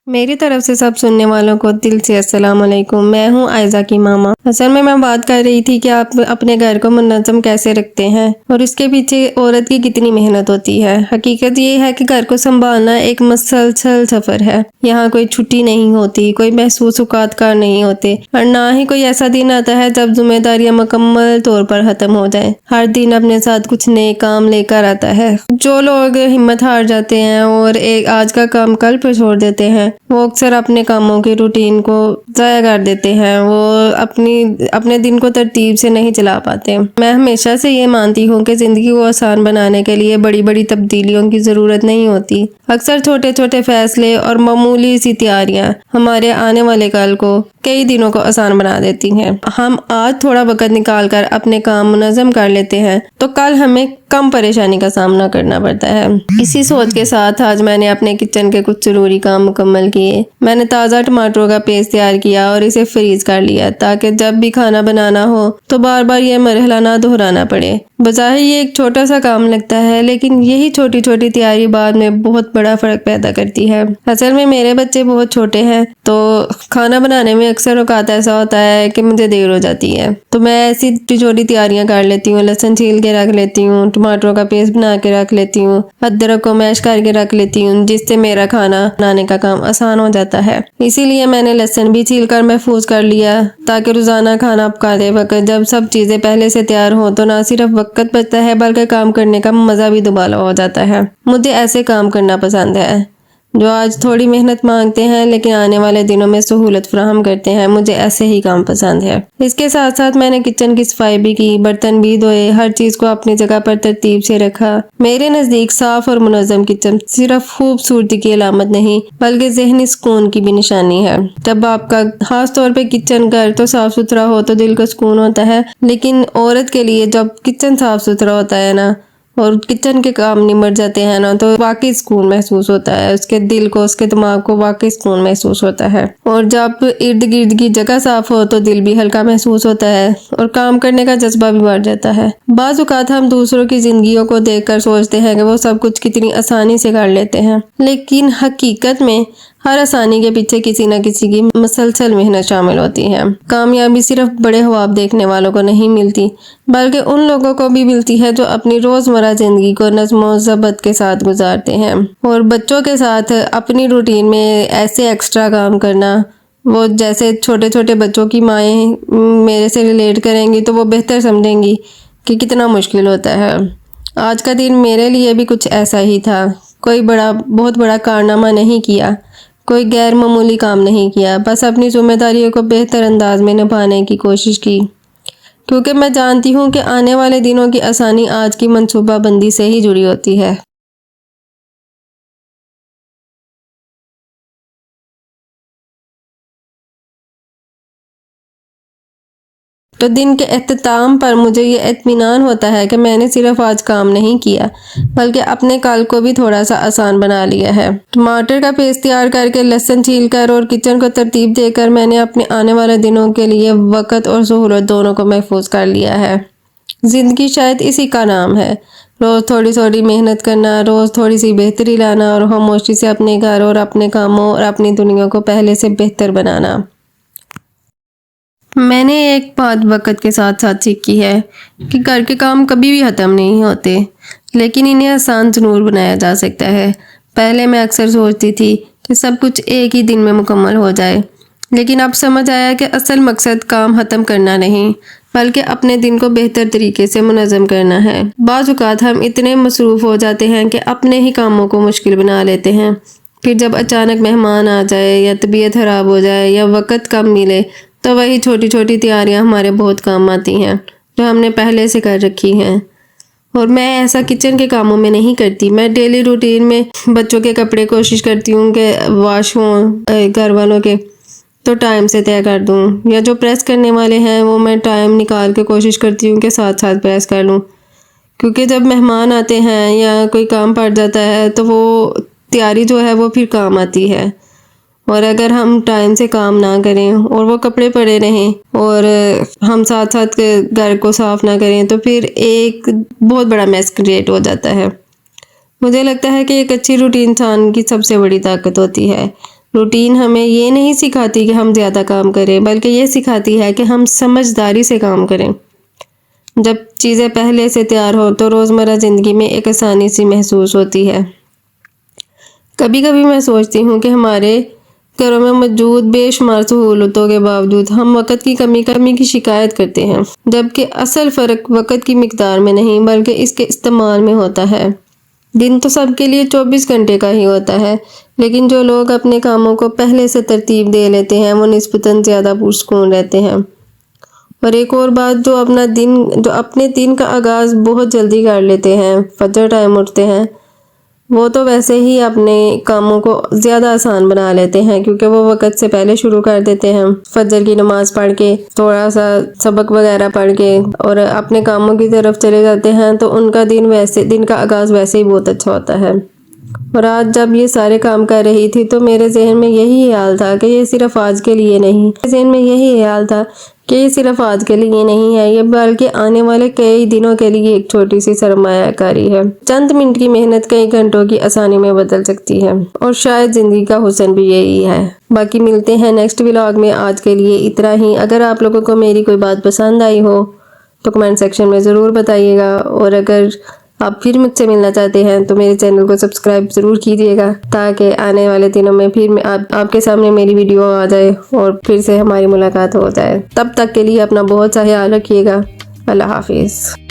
मेरी तरफ से सब सुनने वालों को दिल से अस्सलाम वालेकुम। मैं हूँ आयज़ा की मामा। असल में मैं बात कर रही थी कि आप अपने घर को मुनज़्ज़म कैसे रखते हैं और इसके पीछे औरत की कितनी मेहनत होती है। हकीकत ये है कि घर को संभालना एक मुसलसल सफ़र है। यहाँ कोई छुट्टी नहीं होती, कोई महसूस औकात नहीं होते और ना ही कोई ऐसा दिन आता है जब जिम्मेदारियाँ मुकम्मल तौर पर ख़त्म हो जाए। हर दिन अपने साथ कुछ नए काम लेकर आता है। जो लोग हिम्मत हार जाते हैं और एक आज का काम कल पर छोड़ देते हैं, वो अक्सर अपने कामों की रूटीन को ज़ाया कर देते हैं। वो अपने दिन को तरतीब से नहीं चला पाते। मैं हमेशा से ये मानती हूँ कि ज़िंदगी को आसान बनाने के लिए बड़ी बड़ी तब्दीलियों की ज़रूरत नहीं होती। अक्सर छोटे छोटे फैसले और मामूली सी तैयारियाँ हमारे आने वाले कल को कई दिनों को आसान बना देती हैं। हम आज थोड़ा वक्त निकाल कर अपने काम मुनज़्ज़म कर लेते हैं तो कल हमें कम परेशानी का सामना करना पड़ता है। इसी सोच के साथ आज मैंने अपने किचन के कुछ ज़रूरी काम मुकम्मल किए। मैंने ताज़ा टमाटरों का पेस्ट तैयार किया और इसे फ्रीज कर लिया ताकि जब भी खाना बनाना हो तो बार बार ये मरहला ना दोहराना पड़े। बज़ाहिर ये एक छोटा सा काम लगता है, लेकिन यही छोटी छोटी तैयारी बाद में बहुत बड़ा फ़र्क पैदा करती है। असल में मेरे बच्चे बहुत छोटे हैं तो खाना बनाने में अक्सर औकात ऐसा होता है कि मुझे देर हो जाती है, तो मैं ऐसी छोटी तैयारियां कर लेती हूँ। लहसुन छील के रख लेती हूँ, टमाटरों का पेस्ट बना के रख लेती हूँ, अदरक को मैश करके रख लेती हूँ, जिससे मेरा खाना बनाने का काम आसान हो जाता है। इसीलिए मैंने लहसुन भी छील कर महफूज कर लिया ताकि रोजाना खाना पकाते वक्त जब सब चीजें पहले से तैयार हो तो ना सिर्फ वक्त बचता है बल्कि काम करने का मजा भी दुबारा हो जाता है। मुझे ऐसे काम करना पसंद है जो आज थोड़ी मेहनत मांगते हैं लेकिन आने वाले दिनों में सहूलत फराहम करते हैं। मुझे ऐसे ही काम पसंद है। इसके साथ साथ मैंने किचन की सफाई भी की, बर्तन भी धोए, हर चीज को अपनी जगह पर तरतीब से रखा। मेरे नजदीक साफ और मुनज़्ज़म किचन सिर्फ खूबसूरती की अलामत नहीं बल्कि ज़हनी सुकून की भी निशानी है। जब आपका खास तौर पे किचन घर तो साफ सुथरा हो तो दिल को सुकून होता है, लेकिन औरत के लिए जब किचन साफ सुथरा होता है ना और किचन के काम निमट जाते हैं ना तो वाकई सुकून महसूस होता है। उसके दिल को, उसके दिमाग को वाकई सुकून महसूस होता है। और जब इर्द गिर्द की जगह साफ हो तो दिल भी हल्का महसूस होता है और काम करने का जज्बा भी बढ़ जाता है। बाज़ औक़ात हम दूसरों की जिंदगियों को देखकर सोचते हैं कि वो सब कुछ कितनी आसानी से कर लेते हैं, लेकिन हकीकत में हर आसानी के पीछे किसी न किसी की मुसलसल मेहनत शामिल होती है। कामयाबी सिर्फ बड़े ख्वाब देखने वालों को नहीं मिलती बल्कि उन लोगों को भी मिलती है जो अपनी रोज़मर्रा ज़िंदगी को नज़्म ज़ब्त के साथ गुजारते हैं। और बच्चों के साथ अपनी रूटीन में ऐसे एक्स्ट्रा काम करना, वो जैसे छोटे छोटे बच्चों की माएँ मेरे से रिलेट करेंगी तो वो बेहतर समझेंगी कि कितना मुश्किल होता है। आज का दिन मेरे लिए भी कुछ ऐसा ही था। कोई बहुत बड़ा कारनामा नहीं किया, कोई गैर मामूली काम नहीं किया, बस अपनी जिम्मेदारियों को बेहतर अंदाज में निभाने की कोशिश की, क्योंकि मैं जानती हूँ कि आने वाले दिनों की आसानी आज की मंसूबाबंदी से ही जुड़ी होती है। तो दिन के अख्ताम पर मुझे ये इत्मीनान होता है कि मैंने सिर्फ आज काम नहीं किया बल्कि अपने कल को भी थोड़ा सा आसान बना लिया है। टमाटर का पेस्ट तैयार करके, लहसुन छील कर और किचन को तरतीब देकर मैंने अपने आने वाले दिनों के लिए वक़्त और सहूलत दोनों को महफूज कर लिया है। ज़िंदगी शायद इसी का नाम है, रोज़ थोड़ी थोड़ी मेहनत करना, रोज़ थोड़ी सी बेहतरी लाना और खामोशी से अपने घर और अपने कामों और अपनी दुनिया को पहले से बेहतर बनाना। मैंने एक बात वक़्त के साथ साथ सीखी है कि घर के काम कभी भी ख़त्म नहीं होते, लेकिन इन्हें आसान ज़रूर बनाया जा सकता है। पहले मैं अक्सर सोचती थी कि सब कुछ एक ही दिन में मुकम्मल हो जाए, लेकिन अब समझ आया कि असल मकसद काम ख़त्म करना नहीं बल्कि अपने दिन को बेहतर तरीके से मुनज़्ज़म करना है। बाज़ औक़ात हम इतने मसरूफ़ हो जाते हैं कि अपने ही कामों को मुश्किल बना लेते हैं। फिर जब अचानक मेहमान आ जाए या तबीयत ख़राब हो जाए या वक़्त कम मिले तो वही छोटी छोटी तैयारियां हमारे बहुत काम आती हैं जो हमने पहले से कर रखी हैं। और मैं ऐसा किचन के कामों में नहीं करती। मैं डेली रूटीन में बच्चों के कपड़े कोशिश करती हूँ कि वॉश हों घर वालों के तो टाइम से तय कर दूँ, या जो प्रेस करने वाले हैं वो मैं टाइम निकाल के कोशिश करती हूँ कि साथ साथ प्रेस कर लूँ, क्योंकि जब मेहमान आते हैं या कोई काम पड़ जाता है तो वो तैयारी जो है वो फिर काम आती है। और अगर हम टाइम से काम ना करें और वो कपड़े पड़े रहें और हम साथ साथ घर को साफ ना करें तो फिर एक बहुत बड़ा मैस क्रिएट हो जाता है। मुझे लगता है कि एक अच्छी रूटीन इंसान की सबसे बड़ी ताकत होती है। रूटीन हमें ये नहीं सिखाती कि हम ज़्यादा काम करें, बल्कि ये सिखाती है कि हम समझदारी से काम करें। जब चीज़ें पहले से तैयार हो तो रोज़मर्रा ज़िंदगी में एक आसानी सी महसूस होती है। कभी कभी मैं सोचती हूँ कि हमारे घरों में मौजूद बेशुमार सहूलतों के बावजूद हम वक़्त की कमी की शिकायत करते हैं, जबकि असल फ़र्क वक़्त की मिकदार में नहीं बल्कि इसके इस्तेमाल में होता है। दिन तो सबके लिए 24 घंटे का ही होता है, लेकिन जो लोग अपने कामों को पहले से तरतीब दे लेते हैं वो निस्बतन ज़्यादा पुरसुकून रहते हैं। और एक और बात, जो अपने दिन का आगाज़ बहुत जल्दी कर लेते हैं, फजर टाइम उठते हैं, वो तो वैसे ही अपने कामों को ज़्यादा आसान बना लेते हैं, क्योंकि वो वक़्त से पहले शुरू कर देते हैं। फजर की नमाज पढ़ के, थोड़ा सा सबक वगैरह पढ़ के और अपने कामों की तरफ चले जाते हैं, तो उनका दिन का आगाज़ वैसे ही बहुत अच्छा होता है। और आज जब ये सारे काम कर रही थी तो मेरे जहन में यही ख्याल था कि ये सिर्फ आज के लिए नहीं है, ये बल्कि आने वाले कई दिनों के लिए एक छोटी सी सरमायाकारी है। चंद मिनट की मेहनत कई घंटों की आसानी में बदल सकती है, और शायद जिंदगी का हुस्न भी यही है। बाकी मिलते हैं नेक्स्ट व्लॉग में, आज के लिए इतना ही। अगर आप लोगों को मेरी कोई बात पसंद आई हो तो कमेंट सेक्शन में ज़रूर बताइएगा, और अगर आप फिर मुझसे मिलना चाहते हैं तो मेरे चैनल को सब्सक्राइब ज़रूर कीजिएगा, ताकि आने वाले दिनों में फिर आपके सामने मेरी वीडियो आ जाए और फिर से हमारी मुलाकात हो जाए। तब तक के लिए अपना बहुत सा ख्याल रखिएगा। अल्लाह हाफिज़।